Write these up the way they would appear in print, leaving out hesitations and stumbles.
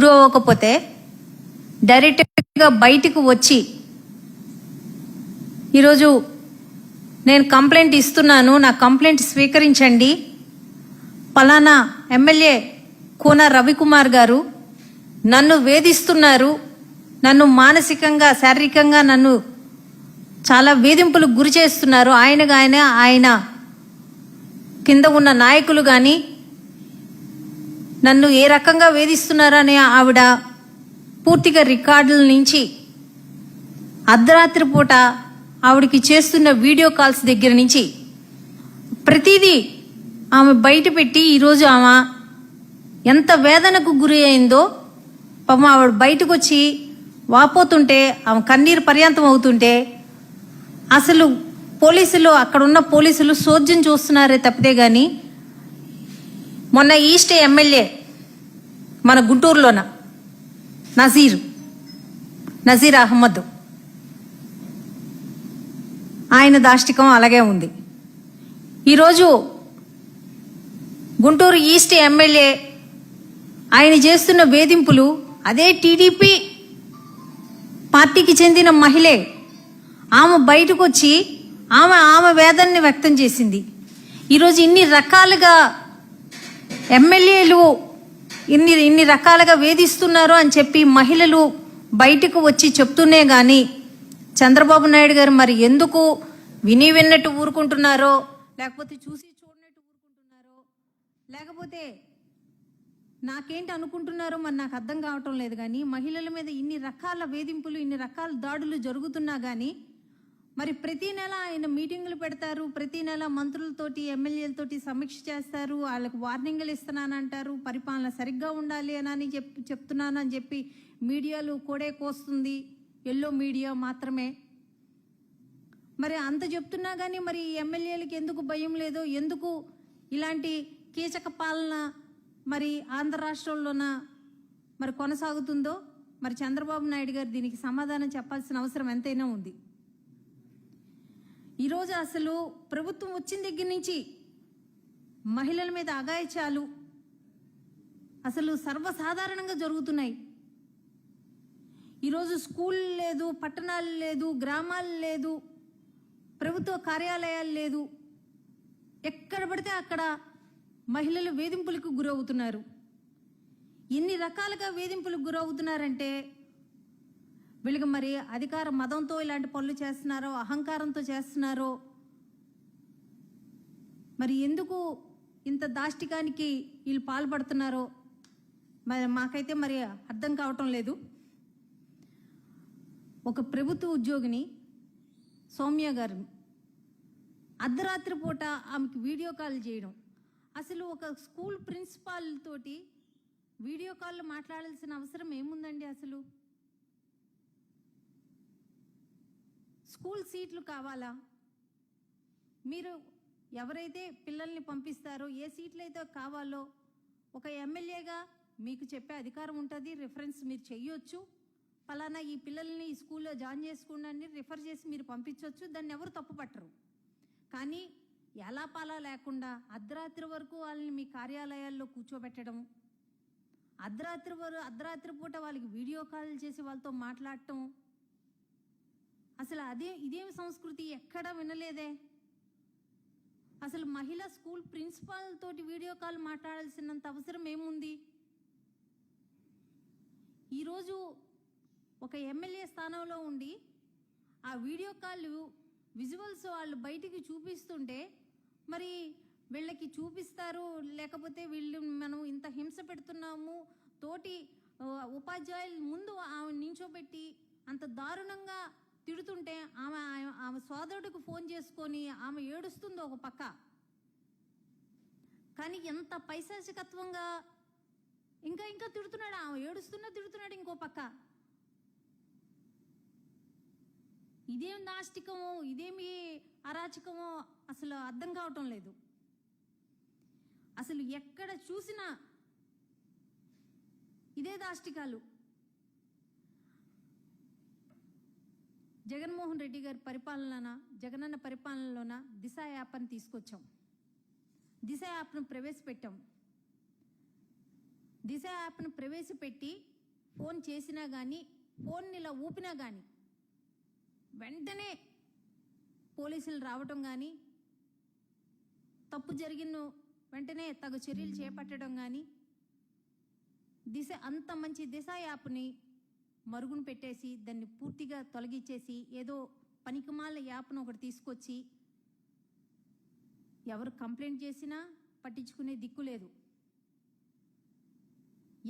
గురి అవ్వకపోతే డైరెక్ట్గా బయటికి వచ్చి ఈరోజు నేను కంప్లైంట్ ఇస్తున్నాను, నా కంప్లైంట్ స్వీకరించండి, పలానా ఎమ్మెల్యే కూన రవికుమార్ గారు నన్ను వేధిస్తున్నారు, నన్ను మానసికంగా శారీరకంగా నన్ను చాలా వేధింపులకు గురి చేస్తున్నారు, ఆయన కింద ఉన్న నాయకులు కానీ నన్ను ఏ రకంగా వేధిస్తున్నారని ఆవిడ పూర్తిగా రికార్డుల నుంచి అర్ధరాత్రి పూట ఆవిడకి చేస్తున్న వీడియో కాల్స్ దగ్గర నుంచి ప్రతిదీ ఆమె బయట పెట్టి ఈరోజు ఆమె ఎంత వేదనకు గురి అయిందో పాపం ఆవిడ బయటకు వచ్చి వాపోతుంటే ఆమె కన్నీరు పర్యాంతం అవుతుంటే అసలు పోలీసులు అక్కడున్న పోలీసులు సోద్యం చూస్తున్నారే తప్పితే కానీ మొన్న ఈస్ట్ ఎమ్మెల్యే మన గుంటూరులోన నజీర్ అహ్మద్ ఆయన దాష్టికం అలాగే ఉంది. ఈరోజు గుంటూరు ఈస్ట్ ఎమ్మెల్యే ఆయన చేస్తున్న వేధింపులు అదే టీడీపీ పార్టీకి చెందిన మహిళే ఆమె బయటకు వచ్చి ఆమె వేదనని వ్యక్తం చేసింది. ఈరోజు ఇన్ని రకాలుగా ఎమ్మెల్యేలు ఇన్ని రకాలుగా వేధిస్తున్నారు అని చెప్పి మహిళలు బయటకు వచ్చి చెప్తూనే కానీ చంద్రబాబు నాయుడు గారు మరి ఎందుకు విన్నట్టు ఊరుకుంటున్నారో, లేకపోతే చూసి చూడనట్టు ఊరుకుంటున్నారో, లేకపోతే నాకేంటి అనుకుంటున్నారో మరి నాకు అర్థం కావటం లేదు. కానీ మహిళల మీద ఇన్ని రకాల వేధింపులు, ఇన్ని రకాల దాడులు జరుగుతున్నా కానీ మరి ప్రతి నెల ఆయన మీటింగులు పెడతారు, ప్రతి నెల మంత్రులతోటి ఎమ్మెల్యేలతోటి సమీక్ష చేస్తారు, వాళ్ళకు వార్నింగ్లు ఇస్తున్నానంటారు, పరిపాలన సరిగ్గా ఉండాలి అని చెప్తున్నానని చెప్పి మీడియాలు కోడే కోస్తుంది, ఎల్లో మీడియా మాత్రమే. మరి అంత చెప్తున్నా కానీ మరి ఎమ్మెల్యేలకి ఎందుకు భయం లేదో, ఎందుకు ఇలాంటి కీచక పాలన మరి ఆంధ్ర రాష్ట్రంలోన మరి కొనసాగుతుందో మరి చంద్రబాబు నాయుడు గారు దీనికి సమాధానం చెప్పాల్సిన అవసరం ఎంతైనా ఉంది. ఈరోజు అసలు ప్రభుత్వం వచ్చిన దగ్గర నుంచి మహిళల మీద అఘాయిత్యాలు అసలు సర్వసాధారణంగా జరుగుతున్నాయి. ఈరోజు స్కూల్ లేదు, పట్టణాలు లేదు, గ్రామాలు లేదు, ప్రభుత్వ కార్యాలయాలు లేదు, ఎక్కడ పడితే అక్కడ మహిళలు వేధింపులకు గురవుతున్నారు. ఎన్ని రకాలుగా వేధింపులకు గురవుతున్నారంటే వీళ్ళకి మరి అధికార మదంతో ఇలాంటి పనులు చేస్తున్నారో, అహంకారంతో చేస్తున్నారో, మరి ఎందుకు ఇంత దాష్టికానికి వీళ్ళు పాల్పడుతున్నారో మరి మాకైతే మరి అర్థం కావటం లేదు. ఒక ప్రభుత్వ ఉద్యోగిని సౌమ్య గారు అర్ధరాత్రి పూట ఆమెకి వీడియో కాల్ చేయడం, అసలు ఒక స్కూల్ ప్రిన్సిపాల్ తోటి వీడియో కాల్లో మాట్లాడాల్సిన అవసరం ఏముందండి? అసలు స్కూల్ సీట్లు కావాలా? మీరు ఎవరైతే పిల్లల్ని పంపిస్తారో, ఏ సీట్లు అయితే కావాలో ఒక ఎమ్మెల్యేగా మీకు చెప్పే అధికారం ఉంటుంది, రిఫరెన్స్ మీరు చెయ్యొచ్చు, ఫలానా ఈ పిల్లల్ని ఈ స్కూల్లో జాయిన్ చేసుకోండి రిఫర్ చేసి మీరు పంపించవచ్చు, దాన్ని ఎవరు తప్పు పట్టరు. కానీ ఎలా పాలా లేకుండా అర్ధరాత్రి వరకు వాళ్ళని మీ కార్యాలయాల్లో కూర్చోబెట్టడం, అర్ధరాత్రి పూట వాళ్ళకి వీడియో కాల్ చేసి వాళ్ళతో మాట్లాడటం, అసలు ఇదేం సంస్కృతి? ఎక్కడా వినలేదే. అసలు మహిళా స్కూల్ ప్రిన్సిపాల్ తోటి వీడియో కాల్ మాట్లాడాల్సినంత అవసరం ఏముంది? ఈరోజు ఒక ఎమ్మెల్యే స్థానంలో ఉండి ఆ వీడియో కాల్ విజువల్స్ వాళ్ళు బయటికి చూపిస్తుంటే మరి వీళ్ళకి చూపిస్తారు, లేకపోతే వీళ్ళు మనం ఇంత హింస పెడుతున్నాము, తోటి ఉపాధ్యాయుల ముందు ఆమె నించోబెట్టి అంత దారుణంగా తిడుతుంటే ఆమె సోదరుడికి ఫోన్ చేసుకొని ఆమె ఏడుస్తుందో ఒక పక్క. కానీ ఎంత పైశాచికత్వంగా ఇంకా తిడుతున్నాడు, ఆమె తిడుతున్నాడు ఇంకో పక్క. ఇదేం నాస్తికమో, ఇదేమి అరాచకమో అసలు అర్థం కావటం లేదు. అసలు ఎక్కడ చూసినా ఇదే దాష్టికాలు. జగన్మోహన్ రెడ్డి గారి జగనన్న పరిపాలనలోన దిశ యాప్ని తీసుకొచ్చాం, దిశ యాప్ను ప్రవేశపెట్టాం. దిశ యాప్ను ప్రవేశపెట్టి ఫోన్ చేసినా కానీ, ఫోన్ని ఇలా ఊపినా కానీ వెంటనే పోలీసులు రావటం కానీ, తప్పు జరిగిన వెంటనే తగు చర్యలు చేపట్టడం కానీ, దిశ అంత మంచి దిశ యాప్ని మరుగున పెట్టేసి దాన్ని పూర్తిగా తొలగించేసి ఏదో పనికిమాల యాప్ను ఒకటి తీసుకొచ్చి ఎవరు కంప్లైంట్ చేసినా పట్టించుకునే దిక్కు లేదు.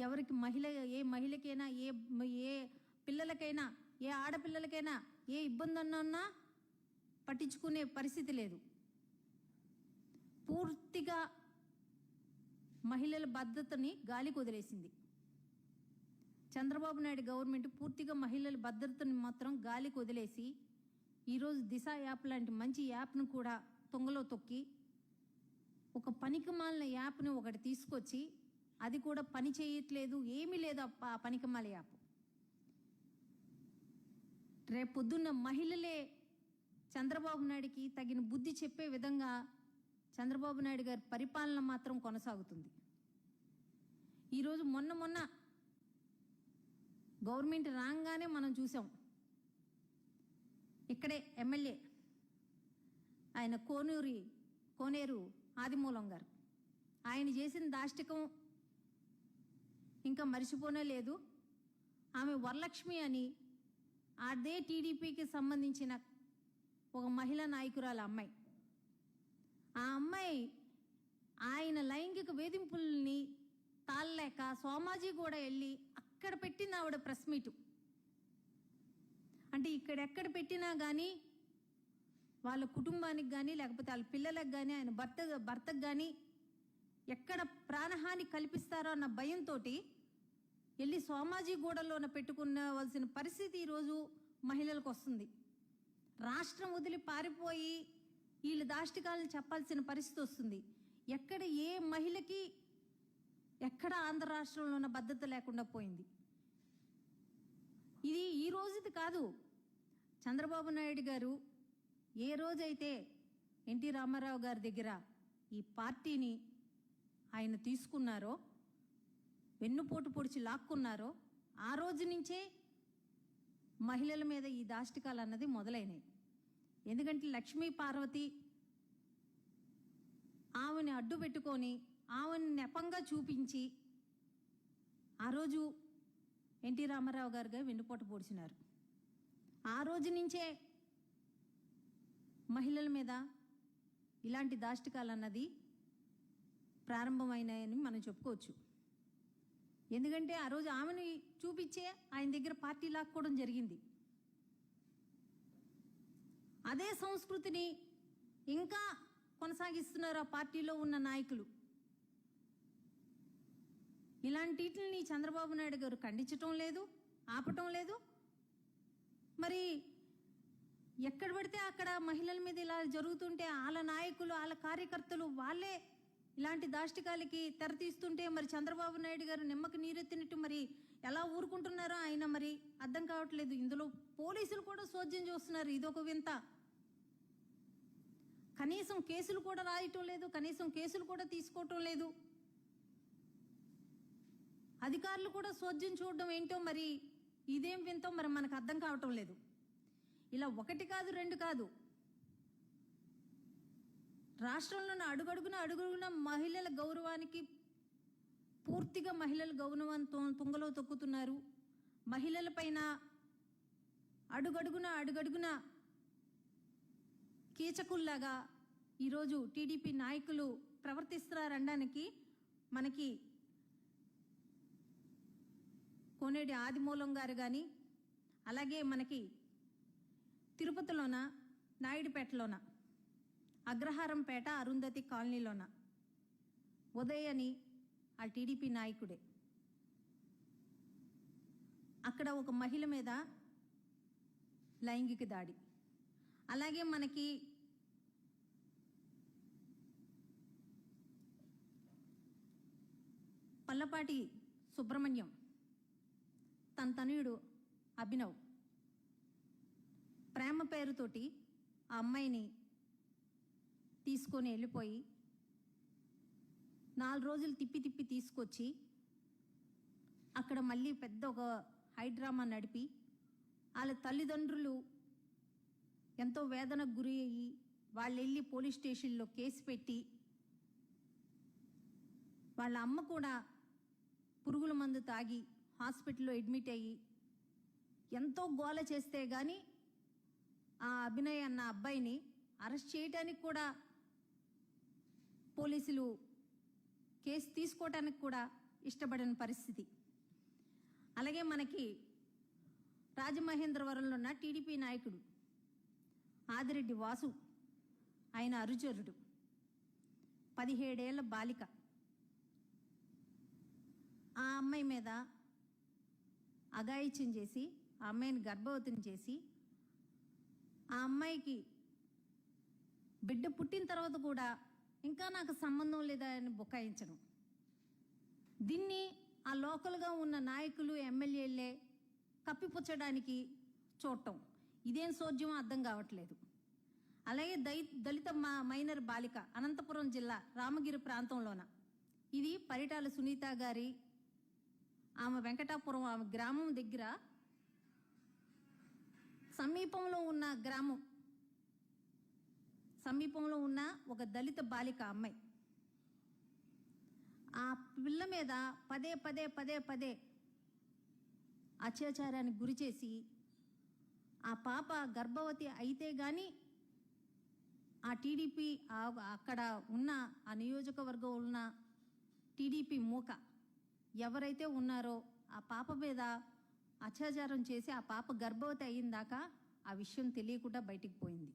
ఎవరికి ఏ మహిళకైనా, ఏ పిల్లలకైనా, ఏ ఆడపిల్లలకైనా ఏ ఇబ్బంది అన్నా పట్టించుకునే పరిస్థితి లేదు. పూర్తిగా మహిళల భద్రతని గాలికి వదిలేసింది చంద్రబాబు నాయుడు గవర్నమెంట్. పూర్తిగా మహిళల భద్రతని మాత్రం గాలికి వదిలేసి ఈరోజు దిశ యాప్ లాంటి మంచి యాప్ను కూడా తొంగలో తొక్కి ఒక పనికిమాలిన యాప్ని ఒకటి తీసుకొచ్చి అది కూడా పని చేయట్లేదు, ఏమీ లేదు ఆ పనికిమాల యాప్. రేపొద్దున్న మహిళలే చంద్రబాబు నాయుడికి తగిన బుద్ధి చెప్పే విధంగా చంద్రబాబు నాయుడు గారి పరిపాలన మాత్రం కొనసాగుతుంది. ఈరోజు మొన్న గవర్నమెంట్ రాగానే మనం చూసాం, ఇక్కడే ఎమ్మెల్యే ఆయన కోనేరు ఆదిమూలం గారు, ఆయన చేసిన దాష్టికం ఇంకా మరిచిపోనే లేదు. ఆమె వరలక్ష్మి అని అదే టీడీపీకి సంబంధించిన ఒక మహిళా నాయకురాలు అమ్మాయి. ఆ అమ్మాయి ఆయన లైంగిక వేధింపుల్ని తాళలేక సోమాజీ కూడా వెళ్ళి అక్కడ పెట్టింది ఆవిడ ప్రెస్ మీటు. అంటే ఇక్కడెక్కడ పెట్టినా కానీ వాళ్ళ కుటుంబానికి కానీ లేకపోతే వాళ్ళ పిల్లలకు కానీ ఆయన భర్తకు కానీ ఎక్కడ ప్రాణహాని కల్పిస్తారో అన్న భయంతో వెళ్ళి సోమాజీ గూడలోన పెట్టుకునవలసిన పరిస్థితి ఈరోజు మహిళలకు వస్తుంది. రాష్ట్రం వదిలి పారిపోయి వీళ్ళు దాష్టికాలను చెప్పాల్సిన పరిస్థితి వస్తుంది. ఎక్కడ ఏ మహిళకి ఎక్కడ ఆంధ్ర రాష్ట్రంలో ఉన్న భద్రత లేకుండా పోయింది. ఇది ఈ రోజుది కాదు. చంద్రబాబు నాయుడు గారు ఏ రోజైతే ఎన్టీ రామారావు గారి దగ్గర ఈ పార్టీని ఆయన తీసుకున్నారో, వెన్నుపోటు పొడిచి లాక్కున్నారో, ఆ రోజు నుంచే మహిళల మీద ఈ దాష్టికాలు అన్నది మొదలైనవి. ఎందుకంటే లక్ష్మీ పార్వతి ఆమెని అడ్డు పెట్టుకొని ఆమెను నెపంగా చూపించి ఆ రోజు ఎన్టీ రామారావు గారుగా వెన్నుపోటు పొడిచినారు. ఆ రోజు నుంచే మహిళల మీద ఇలాంటి దాష్టికాలు అన్నది ప్రారంభమైనాయని మనం చెప్పుకోవచ్చు. ఎందుకంటే ఆ రోజు ఆమెను చూపించే ఆయన దగ్గర పార్టీ లాక్కోవడం జరిగింది. అదే సంస్కృతిని ఇంకా కొనసాగిస్తున్నారు ఆ పార్టీలో ఉన్న నాయకులు. ఇలాంటిని చంద్రబాబు నాయుడు గారు ఖండించటం లేదు, ఆపటం లేదు. మరి ఎక్కడ పడితే అక్కడ మహిళల మీద ఇలా జరుగుతుంటే వాళ్ళ నాయకులు, వాళ్ళ కార్యకర్తలు వాళ్ళే ఇలాంటి దాష్టికాలకి తెరతీస్తుంటే మరి చంద్రబాబు నాయుడు గారు నిమ్మకి నీరెత్తినట్టు మరి ఎలా ఊరుకుంటున్నారో ఆయన మరి అర్థం కావట్లేదు. ఇందులో పోలీసులు కూడా సోద్యం చూస్తున్నారు. ఇదొక వింత. కనీసం కేసులు కూడా రాయటం లేదు, కనీసం కేసులు కూడా తీసుకోవటం లేదు. అధికారులు కూడా సోద్యం చూడడం ఏంటో మరి ఇదేం వింతో మరి మనకు అర్థం కావటం లేదు. ఇలా ఒకటి కాదు, రెండు కాదు, రాష్ట్రంలోని అడుగడుగున మహిళల గౌరవానికి పూర్తిగా మహిళల గౌరవంతో తుంగలో తొక్కుతున్నారు. మహిళల పైన అడుగడుగున కీచకుల్లాగా ఈరోజు టీడీపీ నాయకులు ప్రవర్తిస్తున్నారనడానికి మనకి కోనేటి ఆదిమూలం గారు కానీ, అలాగే మనకి తిరుపతిలోన నాయుడుపేటలోన అగ్రహారంపేట అరుంధతి కాలనీలోన ఉదయ్ అని ఆ టీడీపీ నాయకుడే అక్కడ ఒక మహిళ మీద లైంగిక దాడి. అలాగే మనకి పల్లపాటి సుబ్రహ్మణ్యం తన తనయుడు అభినవ్ ప్రేమ పేరుతోటి ఆ అమ్మాయిని తీసుకొని వెళ్ళిపోయి 4 రోజులు తిప్పి తీసుకొచ్చి అక్కడ మళ్ళీ పెద్ద ఒక హైడ్రామా నడిపి వాళ్ళ తల్లిదండ్రులు ఎంతో వేదనకు గురి అయ్యి వాళ్ళు వెళ్ళి పోలీస్ స్టేషన్లో కేసు పెట్టి వాళ్ళ అమ్మ కూడా పురుగుల మందు తాగి హాస్పిటల్లో అడ్మిట్ అయ్యి ఎంతో గోల చేస్తే కానీ ఆ అభినయ్ అన్న అబ్బాయిని అరెస్ట్ చేయడానికి కూడా పోలీసులు కేసు తీసుకోవటానికి కూడా ఇష్టపడని పరిస్థితి. అలాగే మనకి రాజమహేంద్రవరంలో ఉన్న టీడీపీ నాయకుడు ఆదిరెడ్డి వాసు, ఆయన అరుచరుడు, 17 ఏళ్ల బాలిక. ఆ అమ్మాయి మీద అఘాయిత్యం చేసి ఆ అమ్మాయిని గర్భవతిని చేసి ఆ అమ్మాయికి బిడ్డ పుట్టిన తర్వాత కూడా ఇంకా నాకు సంబంధం లేదా అని బుకాయించడం. దీన్ని ఆ లోకల్గా ఉన్న నాయకులు ఎమ్మెల్యేలే కప్పిపుచ్చడానికి చూడటం. ఇదేం సోద్యం అర్థం కావట్లేదు. అలాగే దళిత మైనర్ బాలిక అనంతపురం జిల్లా రామగిరి ప్రాంతంలోన, ఇది పరిటాల సునీత గారి ఆమె వెంకటాపురం ఆమె గ్రామం దగ్గర సమీపంలో ఉన్న ఒక దళిత బాలిక అమ్మాయి. ఆ పిల్ల మీద పదే అత్యాచారానికి గురి చేసి ఆ పాప గర్భవతి అయితే కానీ ఆ టీడీపీ అక్కడ ఉన్న ఆ నియోజకవర్గం ఉన్న టీడీపీ మూక ఎవరైతే ఉన్నారో ఆ పాప మీద అత్యాచారం చేసి ఆ పాప గర్భవతి అయ్యిందాకా ఆ విషయం తెలియకుండా బయటికి పోయింది.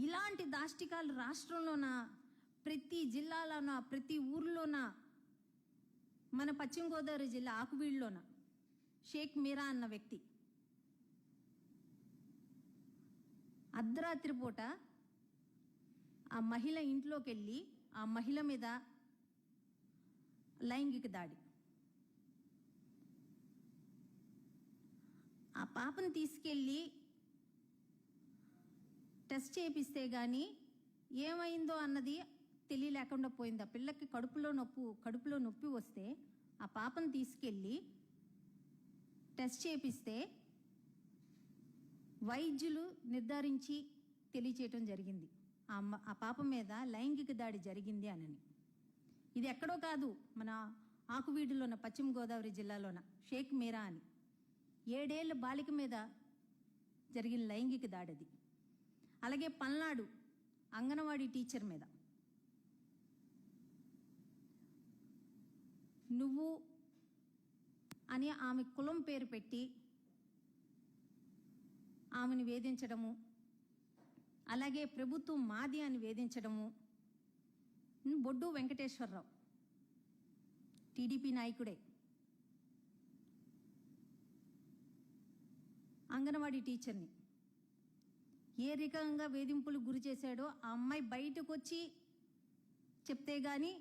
ఇలాంటి దాష్టికాలు రాష్ట్రంలోన ప్రతి జిల్లాలోన ప్రతి ఊర్లోన, మన పశ్చిమ గోదావరి జిల్లా ఆకువీడులోన షేక్ మీరా అన్న వ్యక్తి అర్ధరాత్రి పూట ఆ మహిళ ఇంట్లోకి వెళ్ళి ఆ మహిళ మీద లైంగిక దాడి. ఆ పాపను తీసుకెళ్ళి టెస్ట్ చేపిస్తే కానీ ఏమైందో అన్నది తెలియలేకుండా పోయింది. ఆ పిల్లకి కడుపులో నొప్పి వస్తే ఆ పాపను తీసుకెళ్ళి టెస్ట్ చేపిస్తే వైద్యులు నిర్ధారించి తెలియచేయటం జరిగింది ఆ పాప మీద లైంగిక దాడి జరిగింది అని. ఇది ఎక్కడో కాదు, మన ఆకువీడులోన పశ్చిమ గోదావరి జిల్లాలోన షేక్ మీరా అని 7 ఏళ్ల బాలిక మీద జరిగిన లైంగిక దాడిది. అలాగే పల్నాడు అంగన్వాడీ టీచర్ మీద నువ్వు అని ఆమె కులం పేరు పెట్టి ఆమెను వేధించడము, అలాగే ప్రభుత్వం మాది అని వేధించడము. బొడ్డు వెంకటేశ్వరరావు టీడీపీ నాయకుడే, అంగన్వాడీ టీచర్ని ఏ రకంగా వేధింపులు గురి చేశాడో ఆ అమ్మాయి బయటకు వచ్చి చెప్తే కానీ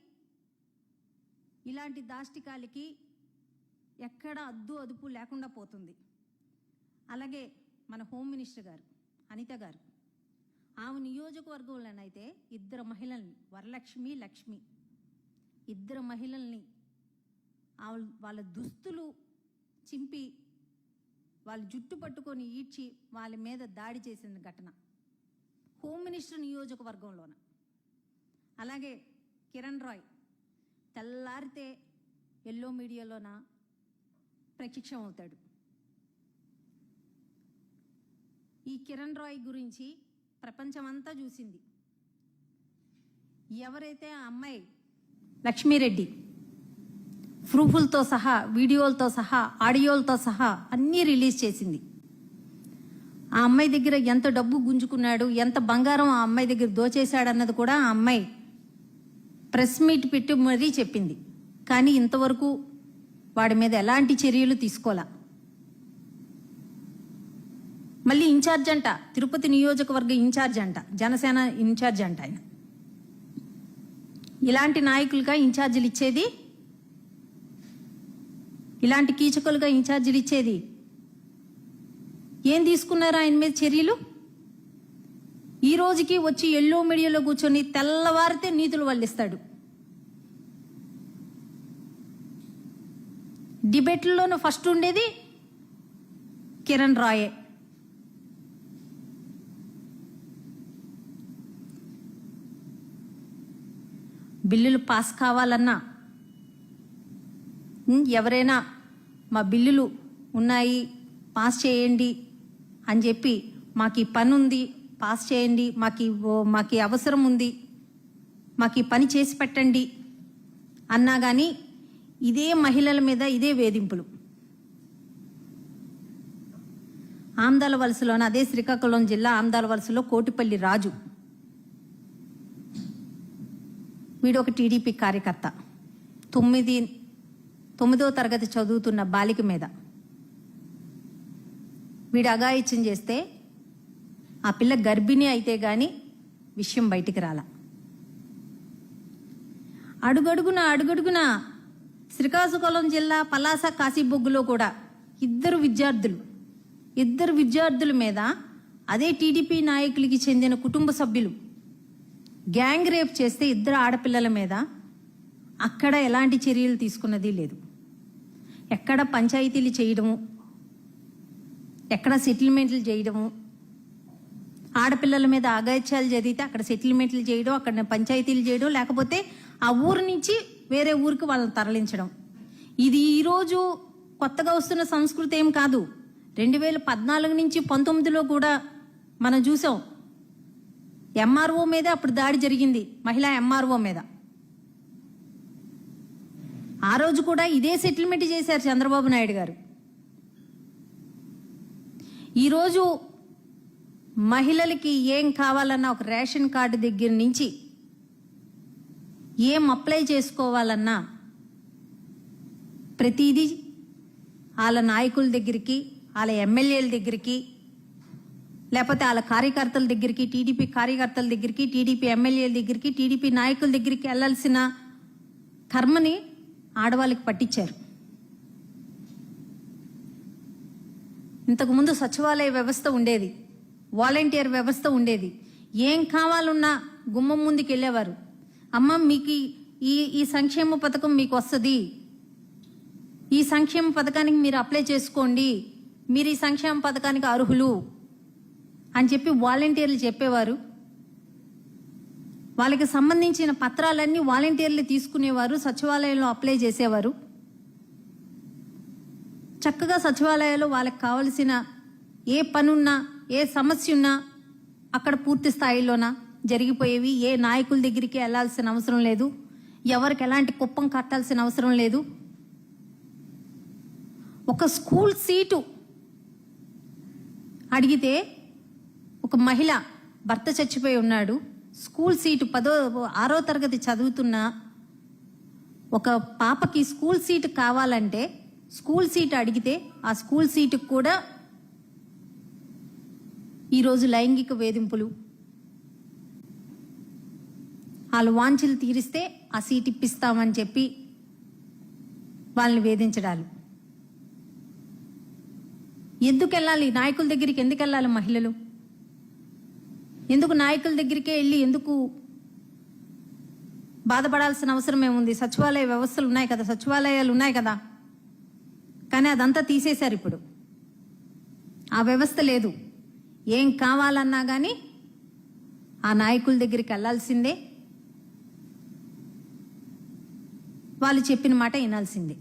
ఇలాంటి దాష్టికాలకి ఎక్కడ అదుపు లేకుండా పోతుంది. అలాగే మన హోమ్ మినిస్టర్ గారు అనిత గారు, ఆమె నియోజకవర్గంలోనైతే 2 మహిళల్ని, వరలక్ష్మి, లక్ష్మి, 2 మహిళల్ని వాళ్ళ దుస్తులు చింపి వాళ్ళ జుట్టు పట్టుకొని ఈడ్చి వాళ్ళ మీద దాడి చేసిన ఘటన హోమ్ మినిస్టర్ నియోజకవర్గంలోన. అలాగే కిరణ్ రాయ్ తెల్లారితే ఎల్లో మీడియాలోన ప్రత్యక్షం అవుతాడు. ఈ కిరణ్ రాయ్ గురించి ప్రపంచమంతా చూసింది. ఎవరైతే ఆ అమ్మాయి లక్ష్మీరెడ్డి ప్రూఫ్లతో సహా, వీడియోలతో సహా, ఆడియోలతో సహా అన్నీ రిలీజ్ చేసింది. ఆ అమ్మాయి దగ్గర ఎంత డబ్బు గుంజుకున్నాడు, ఎంత బంగారం ఆ అమ్మాయి దగ్గర దోచేశాడన్నది కూడా ఆ అమ్మాయి ప్రెస్ మీట్ పెట్టి మరీ చెప్పింది. కానీ ఇంతవరకు వాడి మీద ఎలాంటి చర్యలు తీసుకోలే. మళ్ళీ ఇన్ఛార్జ్ అంట, తిరుపతి నియోజకవర్గ ఇన్ఛార్జ్ అంట, జనసేన ఇన్ఛార్జ్ అంట ఆయన. ఇలాంటి నాయకులుగా ఇన్ఛార్జీలు ఇచ్చేది, ఇలాంటి కీచకులుగా ఇన్ఛార్జీలు ఇచ్చేది. ఏం తీసుకున్నారు ఆయన మీద చర్యలు? ఈ రోజుకి వచ్చి ఎల్లో మీడియాలో కూర్చొని తెల్లవారితే నీతులు వల్లిస్తాడు. డిబేట్లలోనూ ఫస్ట్ ఉండేది కిరణ్ రాయే. బిల్లులు పాస్ కావాలన్నా ఎవరైనా మా బిల్లులు ఉన్నాయి పాస్ చేయండి అని చెప్పి మాకు ఈ పని ఉంది పాస్ చేయండి, మాకు అవసరం ఉంది, మాకు ఈ పని చేసి పెట్టండి అన్నా కానీ ఇదే మహిళల మీద ఇదే వేధింపులు. ఆమ్దాల వలసలోన, అదే శ్రీకాకుళం జిల్లా ఆమ్దాల వలసలో కోటిపల్లి రాజు, వీడు ఒక టీడీపీ కార్యకర్త. 9వ తరగతి చదువుతున్న బాలిక మీద వీడు అఘాయిత్యం చేస్తే ఆ పిల్ల గర్భిణి అయితే గాని విషయం బయటికి రాల. అడుగడుగున శ్రీకాకుళం జిల్లా పలాస కాశీబొగ్గులో కూడా ఇద్దరు విద్యార్థుల మీద అదే టీడీపీ నాయకులకి చెందిన కుటుంబ సభ్యులు గ్యాంగ్ రేప్ చేస్తే 2 ఆడపిల్లల మీద అక్కడ ఎలాంటి చర్యలు తీసుకున్నది లేదు. ఎక్కడ పంచాయతీలు చేయడము, ఎక్కడ సెటిల్మెంట్లు చేయడము, ఆడపిల్లల మీద అఘాయిత్యాలు జరిగితే అక్కడ సెటిల్మెంట్లు చేయడం, అక్కడ పంచాయతీలు చేయడం, లేకపోతే ఆ ఊరు నుంచి వేరే ఊరికి వాళ్ళని తరలించడం. ఇది ఈరోజు కొత్తగా వస్తున్న సంస్కృతి ఏం కాదు. 2014 నుంచి 19లో కూడా మనం చూసాం. ఎంఆర్ఓ మీద అప్పుడు దాడి జరిగింది, మహిళా ఎంఆర్ఓ మీద. ఆ రోజు కూడా ఇదే సెటిల్మెంట్ చేశారు చంద్రబాబు నాయుడు గారు. ఈరోజు మహిళలకి ఏం కావాలన్నా ఒక రేషన్ కార్డు దగ్గర నుంచి ఏం అప్లై చేసుకోవాలన్నా ప్రతిదీ వాళ్ళ నాయకుల దగ్గరికి, వాళ్ళ ఎమ్మెల్యేల దగ్గరికి, లేకపోతే వాళ్ళ కార్యకర్తల దగ్గరికి, టీడీపీ కార్యకర్తల దగ్గరికి, టీడీపీ ఎమ్మెల్యేల దగ్గరికి, టీడీపీ నాయకుల దగ్గరికి వెళ్లాల్సిన కర్మని ఆడవాళ్ళకి పట్టించారు. ఇంతకుముందు సచివాలయ వ్యవస్థ ఉండేది, వాలంటీర్ వ్యవస్థ ఉండేది. ఏం కావాలన్నా గుమ్మం ముందుకు వెళ్ళేవారు. అమ్మ మీకు ఈ సంక్షేమ పథకం మీకు వస్తుంది, ఈ సంక్షేమ పథకానికి మీరు అప్లై చేసుకోండి, మీరు ఈ సంక్షేమ పథకానికి అర్హులు అని చెప్పి వాలంటీర్లు చెప్పేవారు. వాళ్ళకి సంబంధించిన పత్రాలన్నీ వాలంటీర్లు తీసుకునేవారు, సచివాలయంలో అప్లై చేసేవారు. చక్కగా సచివాలయాల్లో వాళ్ళకి కావలసిన ఏ పనున్నా, ఏ సమస్య ఉన్నా అక్కడ పూర్తి స్థాయిలోన జరిగిపోయేవి. ఏ నాయకుల దగ్గరికి వెళ్లాల్సిన అవసరం లేదు, ఎవరికి ఎలాంటి కుప్పం కట్టాల్సిన అవసరం లేదు. ఒక స్కూల్ సీటు అడిగితే ఒక మహిళ భర్త చచ్చిపోయి ఉన్నాడు, స్కూల్ సీటు 6వ తరగతి చదువుతున్న ఒక పాపకి స్కూల్ సీటు కావాలంటే స్కూల్ సీటు అడిగితే ఆ స్కూల్ సీటుకు కూడా ఈరోజు లైంగిక వేధింపులు, వాళ్ళు వాంఛలు తీరిస్తే ఆ సీట్ ఇప్పిస్తామని చెప్పి వాళ్ళని వేధించడాలు. ఎందుకు వెళ్ళాలి నాయకుల దగ్గరికి? ఎందుకు వెళ్ళాలి మహిళలు? ఎందుకు నాయకుల దగ్గరికే వెళ్ళి ఎందుకు బాధపడాల్సిన అవసరం ఏముంది? సచివాలయ వ్యవస్థలు ఉన్నాయి కదా, సచివాలయాలు ఉన్నాయి కదా. కానీ అదంతా తీసేశారు. ఇప్పుడు ఆ వ్యవస్థ లేదు. ఏం కావాలన్నా కానీ ఆ నాయకుల దగ్గరికి వెళ్ళాల్సిందే, వాళ్ళు చెప్పిన మాట వినాల్సిందే.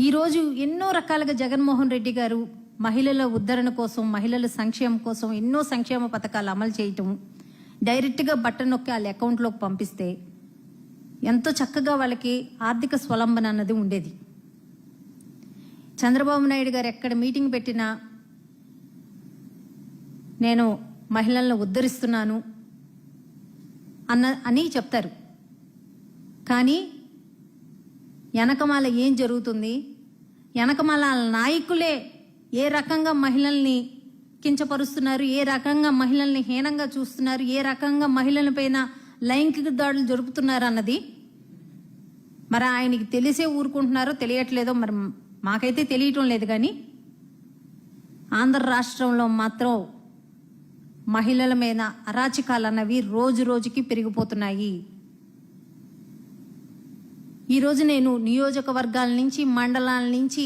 ఈరోజు ఎన్నో రకాలుగా జగన్మోహన్ రెడ్డి గారు మహిళల ఉద్ధరణ కోసం, మహిళల సంక్షేమం కోసం ఎన్నో సంక్షేమ పథకాలు అమలు చేయటం, డైరెక్ట్గా బటన్ నొక్కి వాళ్ళ అకౌంట్లోకి పంపిస్తే ఎంతో చక్కగా వాళ్ళకి ఆర్థిక స్వలంబన అన్నది ఉండేది. చంద్రబాబు నాయుడు గారు ఎక్కడ మీటింగ్ పెట్టినా నేను మహిళలను ఉద్ధరిస్తున్నాను అని చెప్తారు. కానీ వెనకమాల ఏం జరుగుతుంది? వెనకమాల నాయకులే ఏ రకంగా మహిళల్ని కించపరుస్తున్నారు, ఏ రకంగా మహిళల్ని హీనంగా చూస్తున్నారు, ఏ రకంగా మహిళల పైన లైంగిక దాడులు జరుపుతున్నారు అన్నది మరి ఆయనకి తెలిసే ఊరుకుంటున్నారో తెలియట్లేదో మరి మాకైతే తెలియటం లేదు. కానీ ఆంధ్ర రాష్ట్రంలో మాత్రం మహిళల మీద అరాచకాలు అన్నవి రోజు రోజుకి పెరిగిపోతున్నాయి. ఈరోజు నేను నియోజకవర్గాల నుంచి, మండలాల నుంచి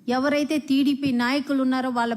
ఎవరైతే టీడీపీ నాయకులు ఉన్నారో వాళ్ళ